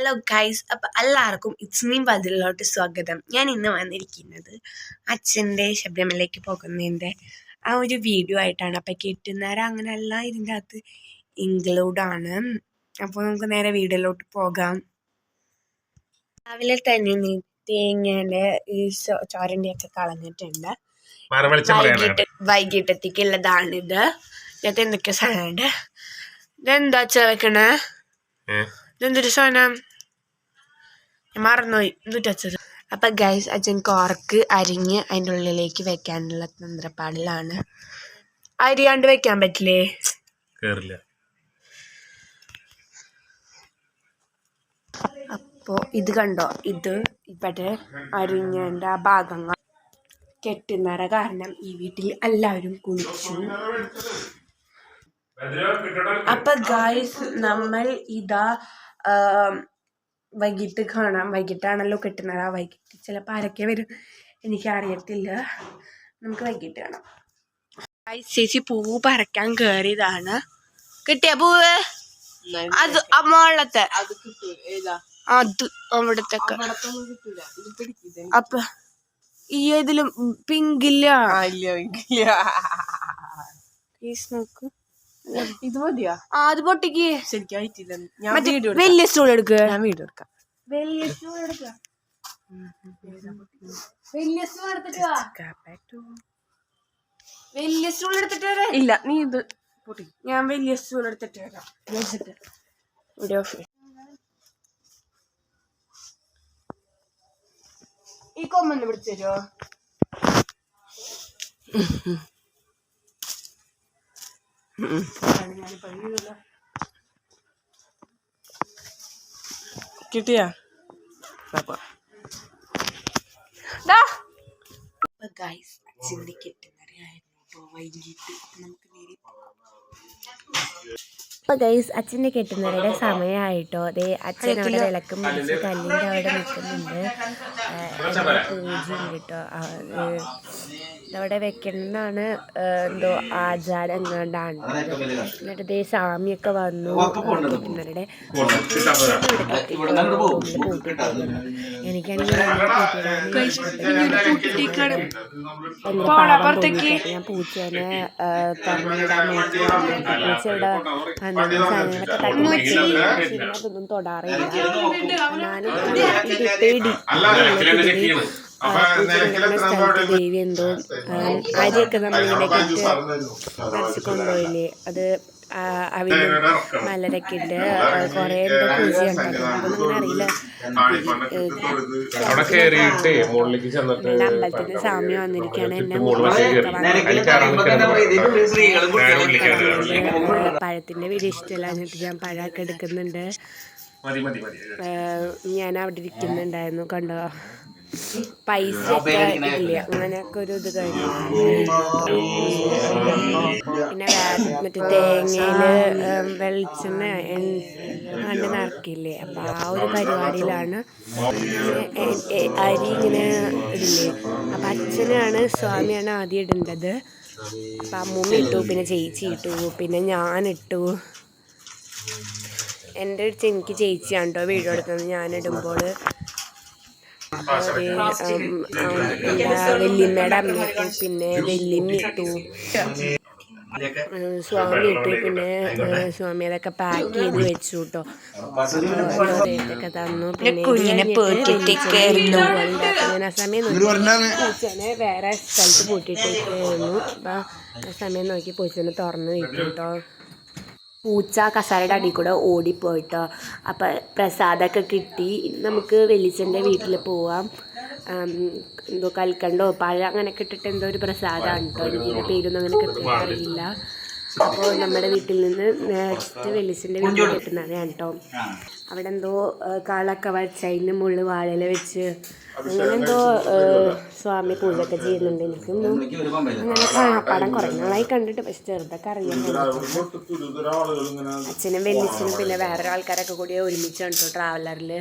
Hello guys, അപ്പം എല്ലാവർക്കും it's ബദലിലോട്ട് സ്വാഗതം. ഞാൻ ഇന്ന് വന്നിരിക്കുന്നത് അച്ഛൻ്റെ ശബരിമലയ്ക്ക് പോകുന്നതിൻ്റെ ആ ഒരു വീഡിയോ ആയിട്ടാണ്. അപ്പം കെട്ടുന്നേരം അങ്ങനെയെല്ലാം ഇതിൻ്റെ അകത്ത് ഇൻക്ലൂഡാണ്. അപ്പോൾ നമുക്ക് നേരെ വീഡിയോയിലോട്ട് പോകാം. രാവിലെ തന്നെ തേങ്ങേൻ്റെ ഈ ചോരൻ്റെയൊക്കെ കളഞ്ഞിട്ടുണ്ട്. വൈകിട്ടത്തേക്കുള്ളതാണിത്. ഇതിനകത്ത് എന്തൊക്കെ സാധനമുണ്ട്. ഇതെന്താ വെക്കണേ? ഇതെന്തൊരു സാധനം? ഞാൻ മറന്നുപോയി എന്നിട്ട് വെച്ചത്. അപ്പം ഗൈസ്, അച്ഛൻ കോർക്ക് അരിഞ്ഞ് അതിൻ്റെ ഉള്ളിലേക്ക് വെക്കാനുള്ള തന്ത്രപ്പാടിലാണ്. അരിയാണ്ട് വെക്കാൻ പറ്റില്ലേ? അപ്പോൾ ഇത് കണ്ടോ, ഇത് ഇവിടെ അരിഞ്ഞതിൻ്റെ ആ ഭാഗങ്ങൾ കെട്ടുന്നറ കാരണം ഈ വീട്ടിൽ എല്ലാവരും കുളിച്ചു. അപ്പൊ ഗൈസ്, നമ്മൾ ഇതാ വൈകിട്ട് കാണാം. വൈകിട്ടാണല്ലോ കെട്ടുന്നത്. ആ വൈകിട്ട് ചിലപ്പോൾ ആരൊക്കെ വരും എനിക്കറിയത്തില്ല. നമുക്ക് വൈകിട്ട് കാണാം. ഗൈസ്, ചേച്ചി പൂവ് പറിക്കാൻ കയറിയതാണ്. കിട്ടിയ പൂവ് അത് മോളത്തെ അത് അവിടത്തൊക്കെ. അപ്പൊ ഈ ഇതിലും പിങ്കില്ല. നോക്ക്, ഇത് മതിയാ? അത് പൊട്ടിക്ക്. ശരിക്കും വലിയ സ്റ്റൂൾ എടുക്കുക. ഞാൻ വീഡിയോ എടുക്കാം. വലിയ സ്റ്റൂൾ എടുക്കുക. വലിയ സ്റ്റൂൾ എടുത്തിട്ട് വരാം. ഇല്ല, നീ ഇത് പൊട്ടി. ഞാൻ വലിയ സ്റ്റൂൾ എടുത്തിട്ട് വരാം. ഈ കൊമ്പൊന്ന് പിടിച്ചു തരുമോ? കിട്ടിയാ? ഗൈസ്, അച്ഛൻ്റെ കെട്ടുന്നറിയായിരുന്നു വൈകിട്ട്. നമുക്ക് നേരെ അപ്പോൾ ഗൈസ്, അച്ഛൻ്റെ കെട്ടുന്നവരുടെ സമയമായിട്ടോ. അതേ അച്ഛൻ അവിടെ വിളക്കും പിടിച്ച് കല്ലിൻ്റെ അവിടെ നിൽക്കുന്നുണ്ട്. പൂജയുണ്ട് കേട്ടോ. ഇതവിടെ വെക്കണമെന്നാണ് എന്തോ ആചാരം എങ്ങാണ്ടാണ്. എന്നിട്ട് ഇതേ സ്വാമിയൊക്കെ വന്നു. കെട്ടുന്നവരുടെ എനിക്കാണെങ്കിൽ ഞാൻ പൂച്ചേനെ തുറന്നിടാൻ നോക്കി. പൂച്ചയുടെ സാധനങ്ങളൊക്കെ തൊടാറില്ല. ഞാനും പേടി. സ്ഥലത്ത് ദേവി എന്തോ അരിയൊക്കെ നമ്മളിങ്ങനെ നിറച്ച് കൊണ്ടുപോയില്ലേ, അത് അവിലും മലരൊക്കെ ഇട്ട് കുറേ എന്തോ പൂജ ഉണ്ടായിരുന്നു. അതൊന്നും അങ്ങനെ അറിയില്ല. അമ്പലത്തിന്റെ സ്വാമി വന്നിരിക്കുകയാണ്. എന്നെ പഴത്തിന്റെ വീട് ഇഷ്ടമല്ല, എന്നിട്ട് ഞാൻ പഴമൊക്കെ എടുക്കുന്നുണ്ട്. ഞാൻ അവിടെ ഇരിക്കുന്നുണ്ടായിരുന്നു. കണ്ടോ, പൈസ ഇല്ല, അങ്ങനെയൊക്കെ ഒരു ഇത് കഴിഞ്ഞു. പിന്നെ മറ്റേ തേങ്ങയില് വെളിച്ചെണ്ണ കണ്ട് നിറക്കില്ലേ, അപ്പം ആ ഒരു പരിപാടിയിലാണ്. അരി ഇങ്ങനെ ഇടില്ലേ, അപ്പം അച്ഛനാണ് സ്വാമിയാണ് ആദ്യം ഇടേണ്ടത്. അപ്പം അമ്മൂമ്മ ഇട്ടു, പിന്നെ ചേച്ചി ഇട്ടു, പിന്നെ ഞാനിട്ടു. എൻ്റെ എനിക്ക് ചേച്ചിയാണ് കേട്ടോ വീഡിയോ എടുക്കുന്നത് ഞാനിടുമ്പോൾ. വല്യമ്മയുടെ അമ്മ ഇട്ടു, പിന്നെ വല്യമ്മ ഇട്ടു, സ്വാമി ഇട്ടു. പിന്നെ സ്വാമി അതൊക്കെ പാക്ക് ചെയ്ത് വെച്ചു കേട്ടോ. ഒക്കെ തന്നു. പിന്നെ ഞാൻ ആ സമയം നോക്കി പൂച്ചനെ വേറെ സ്ഥലത്ത് പൂട്ടിയിട്ടേക്കായിരുന്നു. അപ്പം ആ സമയം നോക്കി പൂച്ചനെ തുറന്ന് വിട്ടു കേട്ടോ. പൂച്ച കസാരയുടെ അടിയിൽ കൂടെ ഓടിപ്പോയിട്ടോ. അപ്പം പ്രസാദമൊക്കെ കിട്ടി. നമുക്ക് വെളിച്ചൻ്റെ വീട്ടിൽ പോവാം. എന്തോ കൽക്കണ്ടോ പഴം അങ്ങനെയൊക്കെ ഇട്ടിട്ട് എന്തോ ഒരു പ്രസാദമാണ് കേട്ടോ. എനിക്കിൻ്റെ പേരൊന്നും അങ്ങനെ കൃത്യമായിട്ട് അറിയില്ല. അപ്പോൾ നമ്മുടെ വീട്ടിൽ നിന്ന് നെക്സ്റ്റ് വെളിച്ചൻ്റെ വീട്ടിൽ കിട്ടുന്നതാണ് കേട്ടോ. അവിടെ എന്തോ കാളൊക്കെ വച്ച് അതിന് മുകളിൽ വാഴയില വെച്ച് അങ്ങനെ എന്തോ സ്വാമി പൂജയൊക്കെ ചെയ്യുന്നുണ്ട്. എനിക്കൊന്നും അങ്ങനെ കാണാപ്പാടം കുറേ നാളായി കണ്ടിട്ട്, പക്ഷെ ചെറുതൊക്കെ അറിയാൻ അച്ഛനും വെല്ലിച്ചനും പിന്നെ വേറെ ആൾക്കാരൊക്കെ കൂടി ഒരുമിച്ചാണ് കേട്ടോ ട്രാവലറിൽ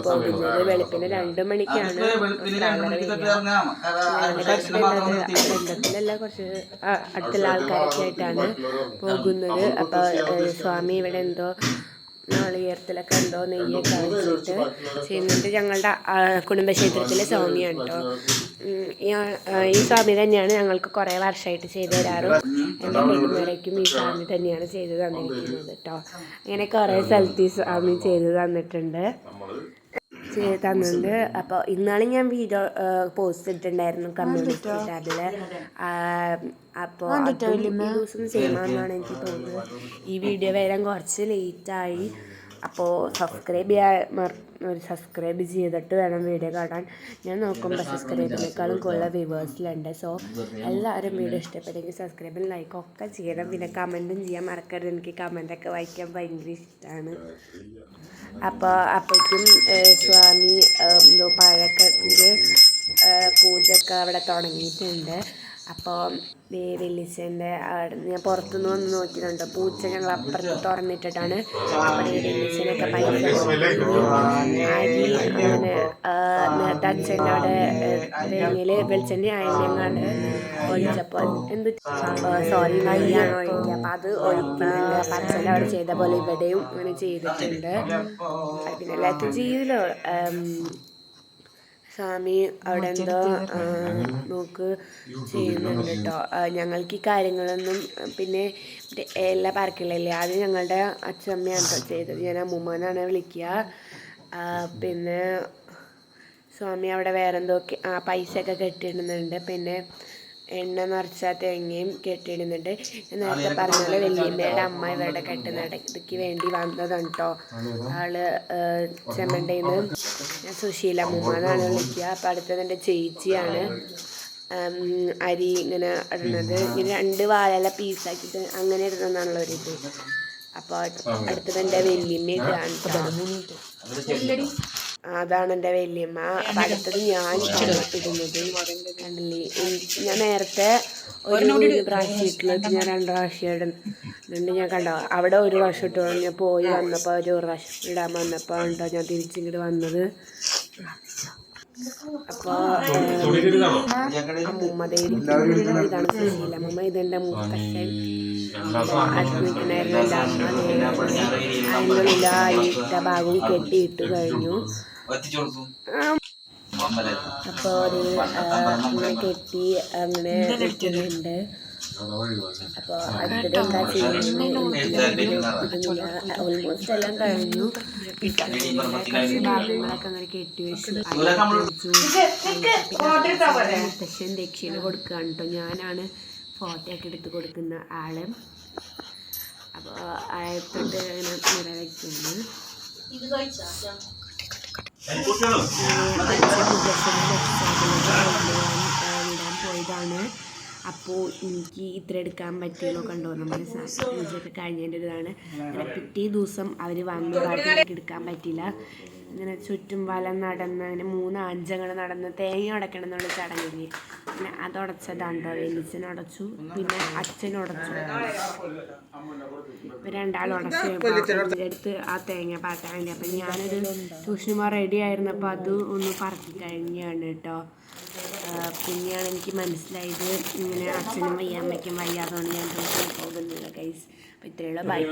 പോകുന്നത്. വെളുപ്പിന് 2 മണിക്കാണ് ട്രാവലർ വരിക. കുറച്ച് ബന്ധത്തിലല്ല, കുറച്ച് അടുത്തുള്ള ആൾക്കാരൊക്കെ ആയിട്ടാണ് പോകുന്നത്. അപ്പോൾ സ്വാമി ഇവിടെ എന്തോ നാളികേരത്തിലൊക്കെ എന്തോ നെയ്യൊക്കെ വെച്ചിട്ട് ചെയ്യുന്നുണ്ട്. ഞങ്ങളുടെ കുടുംബക്ഷേത്രത്തിലെ സ്വാമിയാണ് കേട്ടോ. ഈ സ്വാമി തന്നെയാണ് ഞങ്ങൾക്ക് കുറേ വർഷമായിട്ട് ചെയ്തു തരാറും. എൻ്റെ വീട്ടുമാരേക്കും ഈ സ്വാമി തന്നെയാണ് ചെയ്തു തന്നിരിക്കുന്നത് കേട്ടോ. അങ്ങനെ കുറേ സ്ഥലത്ത് ഈ സ്വാമി ചെയ്തു തന്നിട്ടുണ്ട്. അപ്പോൾ ഇന്നാണ് ഞാൻ വീഡിയോ പോസ്റ്റ് ഇട്ടിട്ടുണ്ടായിരുന്നു കമ്മ്യൂണിറ്റി ടാബിൽ. അപ്പോൾ ഈ ദിവസം ചെയ്യുമെന്നാണ് എനിക്ക് തോന്നുന്നത്. ഈ വീഡിയോ വരാൻ കുറച്ച് ലേറ്റായി. അപ്പോൾ സബ്സ്ക്രൈബ് ചെയ്തിട്ട് വേണം വീഡിയോ കാണാൻ. ഞാൻ നോക്കുമ്പോൾ സബ്സ്ക്രൈബിനേക്കാളും കൂടുതൽ വ്യൂവേഴ്സിലുണ്ട്. സോ എല്ലാവരും വീഡിയോ ഇഷ്ടപ്പെട്ടെങ്കിൽ സബ്സ്ക്രൈബും ലൈക്കും ഒക്കെ ചെയ്യണം. പിന്നെ കമൻറ്റും ചെയ്യാൻ മറക്കരുത്. എനിക്ക് കമൻറ്റൊക്കെ വായിക്കാൻ ഭയങ്കര ഇഷ്ടമാണ്. അപ്പോഴേക്കും സ്വാമി പഴക്കത്തിൻ്റെ പൂജയൊക്കെ അവിടെ തുടങ്ങിയിട്ടുണ്ട്. അപ്പോൾ വെല്ലിച്ചൻ്റെ അവിടെ ഞാൻ പുറത്തുനിന്ന് വന്ന് നോക്കിയിട്ടുണ്ട്. പൂച്ച ഞങ്ങൾ അപ്പുറത്ത് തുറന്നിട്ടിട്ടാണ്. അപ്പോൾ വെല്ലിച്ചനൊക്കെ പൈസ അരി അങ്ങനെ നേരത്തെ അച്ഛൻ്റെ അവിടെ തേങ്ങയിൽ വെളിച്ചെണ്ണ അയഞ്ഞങ്ങാണ്ട് ഒഴിച്ചപ്പോൾ സോറി നെയ്യാണ് ഒഴിക്കുക. അപ്പോൾ അത് ഒഴിക്കുന്നുണ്ട്. അപ്പം അച്ഛൻ്റെ അവിടെ ചെയ്ത പോലെ ഇവിടെയും അങ്ങനെ ചെയ്തിട്ടുണ്ട്. പിന്നെ എല്ലാത്തും ചെയ്യൂലോ. സ്വാമി അവിടെ എന്തോ നോക്ക് ചെയ്യുന്നുണ്ട് കേട്ടോ. ഞങ്ങൾക്ക് ഈ കാര്യങ്ങളൊന്നും പിന്നെ എല്ലാ പാർക്കിലല്ലേ അത് ഞങ്ങളുടെ അച്ഛമ്മയാണ് കേട്ടോ ചെയ്തത്. ഞാൻ അമ്മൂമ്മനാണ് വിളിക്കുക. പിന്നെ സ്വാമി അവിടെ വേറെന്തോ പൈസയൊക്കെ കെട്ടിയിടുന്നുണ്ട്. പിന്നെ എണ്ണ നിറച്ച തേങ്ങയും കെട്ടിയിടുന്നുണ്ട്. നേരത്തെ പറഞ്ഞ വല്യമ്മയുടെ അമ്മ ഇവരുടെ കെട്ടുന്നടയ്ക്ക് വേണ്ടി വന്നതാണ് കേട്ടോ. ആള് ചെമ്മണ്ടയിൽ നിന്ന് സുശീല അമ്മൂമ്മ എന്നാണ് വിളിക്കുക. അപ്പം അടുത്തത് എൻ്റെ ചേച്ചിയാണ് അരി ഇങ്ങനെ ഇടുന്നത്. ഇങ്ങനെ 2 വാഴയില പീസാക്കിയിട്ട് അങ്ങനെ ഇടുന്നതാണല്ലോ ഒരിത്. അപ്പോൾ അടുത്തത് എൻ്റെ വല്യമ്മ ഇട്ടാണ്. അതാണ് എൻ്റെ വല്യമ്മ. അപ്പം അടുത്തത് ഞാൻ ഇടുന്നത് കണ്ടില്ലേ. ഞാൻ നേരത്തെ ഒരു പ്രാവശ്യം ഇട്ടുള്ളത് ഞാൻ 2 പ്രാവശ്യം ഇടുന്നുണ്ട്. ഞാൻ കണ്ടോ അവിടെ ഒരു പ്രാവശ്യം ഇട്ടു. ഞാൻ പോയി വന്നപ്പോൾ ഒരു പ്രാവശ്യം ഇടാൻ വന്നപ്പോൾ ഉണ്ടോ ഞാൻ തിരിച്ചിങ്ങോട്ട് വന്നത്. അപ്പോൾ അമ്മൂമ്മ ഇതാണ് സുശീല അമ്മൂമ്മ. ഇതെൻ്റെ മുത്തശ്ശൻ. അടുത്തിട്ടുണ്ടായിരുന്ന എൻ്റെ അമ്മ അതിനുള്ള ഇട്ട ഭാഗവും കെട്ടിയിട്ട് കഴിഞ്ഞു. അപ്പോൾ അങ്ങനെ കെട്ടി അങ്ങനെ വെക്കുന്നുണ്ട്. അപ്പോൾ അടുത്തത് എന്താ ചെയ്യുന്നത് ഓൾമോസ്റ്റ് എല്ലാം കഴിഞ്ഞു. ഭാഗങ്ങളൊക്കെ അങ്ങനെ കെട്ടി വെച്ചു. മുത്തശ്ശൻ ദക്ഷിണ കൊടുക്കുകയാണ് കേട്ടോ. ഞാനാണ് ഫോട്ടോ ഒക്കെ എടുത്ത് കൊടുക്കുന്ന ആള്. അപ്പോൾ ആയത്തോട്ട് അങ്ങനെ നിറവെക്കുന്നു. വിടാൻ പോയതാണ്. അപ്പോൾ എനിക്ക് ഇത്ര എടുക്കാൻ പറ്റുള്ളൂ. കണ്ടോ നമ്മുടെ പൂജയൊക്കെ കഴിഞ്ഞതിൻ്റെ ഇതാണ്. അങ്ങനെ പിറ്റേ ദിവസം അവർ വന്ന് ബാക്കി എടുക്കാൻ പറ്റില്ല. ഇങ്ങനെ ചുറ്റും വലം നടന്ന് അങ്ങനെ 3 ആഞ്ചങ്ങൾ നടന്ന് തേങ്ങ ഉടക്കണം എന്നുള്ള ചടങ്ങിൽ പിന്നെ അതുടച്ചതാണ് കേട്ടോ. വെല്ലിച്ചനുടച്ചു, പിന്നെ അച്ഛനുടച്ചു. ഇപ്പം 2 ആൾ ഉടച്ചു എടുത്ത് ആ തേങ്ങ പാറ്റാൻ വേണ്ടി. അപ്പം ഞാനൊരു ട്യൂഷന് റെഡി ആയിരുന്നപ്പോൾ അത് ഒന്ന് പറക്കി കഴിഞ്ഞാണ് കേട്ടോ. പിന്നെയാണ് എനിക്ക് മനസ്സിലായത് ഇങ്ങനെ അച്ഛനും വയ്യാൻ വയ്ക്കും വയ്യാതുകൊണ്ട് ഞാൻ ട്യൂഷന് പോകുന്നില്ല ഗൈസ്. അപ്പോൾ ഇത്രയുള്ള ബൈ.